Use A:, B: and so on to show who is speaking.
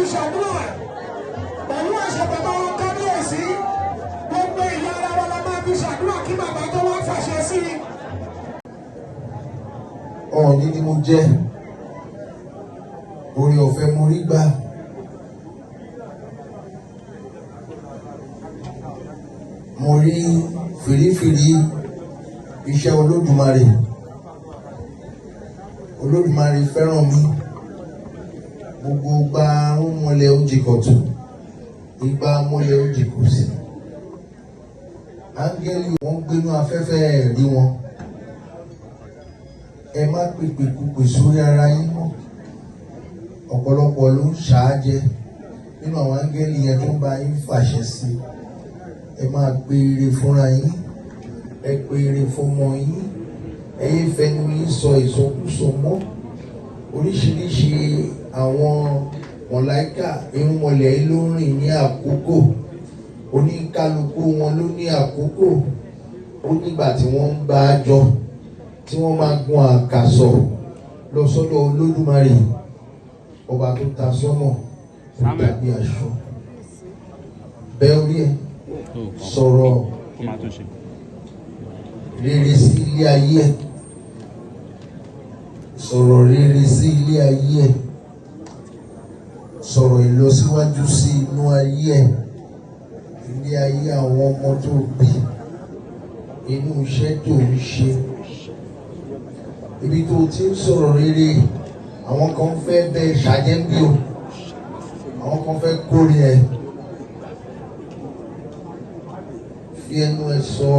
A: fi ṣàdúrà pẹ̀lú àṣẹ bàbá wọn kábíyèsí gbogbo ìyá ara wa la máa fi ṣàdúrà kí bàbá tó wá fàṣẹ sí i.
B: Ọ̀ọ̀ni ni mo jẹ́, oore ọ̀fẹ́ mo rí gbà. Mo rí fìrífìrí iṣẹ́ Olódùmarè. Olódùmarè fẹ́ràn mi. Gbogbo gba ń mọ́lẹ̀ oúnjẹ kọ̀tún, ìgbà mọ́lẹ̀ oúnjẹ kò sí. Áńgẹ́lì wọ́n gbénú afẹ́fẹ́ rí wọn. Ẹ má pèpè kúpè sórí ara yín mọ́. Ọ̀pọ̀lọpọ̀ ló ń ṣáájẹ nínú àwọn áńgẹ́lì yẹn tó ń bá yín fàṣẹ sí. Ẹ máa pe ire fúnra yín, ẹ pe ire fọmọ yín, ẹ yé fẹnu yín sọ ìsọkúsọ mọ́. Oríṣiríṣi àwọn mọ̀láìkà irúnmọlẹ̀ ló ń rìn ní àkókò. Oníkálukú wọn ló ní àkókò. Ó nígbà tí wọ́n ń bá a jọ, tí wọ́n máa gun àkàsọ̀ lọ sọ́dọ̀ Olódùmarè, ọba tó ta sọ́mọ̀ tó dàbí aṣọ. Bẹ́ẹ̀ orí ẹ̀ sọ̀rọ̀ rere sí ilé ayé ẹ̀, sọ̀rọ̀ rere sí ilé ayé ẹ̀, sọ̀rọ̀ ìlọsíwájú sí inú ayé ẹ̀, ilé ayé àwọn ọmọ tó bí, inú iṣẹ́ tó ń ṣe. Ibi tó ti ń sọ̀rọ̀ rere, àwọn kan fẹ́ bẹ́ẹ̀ ṣàjẹ́bí o, àwọn kan fẹ́ kórè ẹ̀. Fi ẹnu ẹ sọ.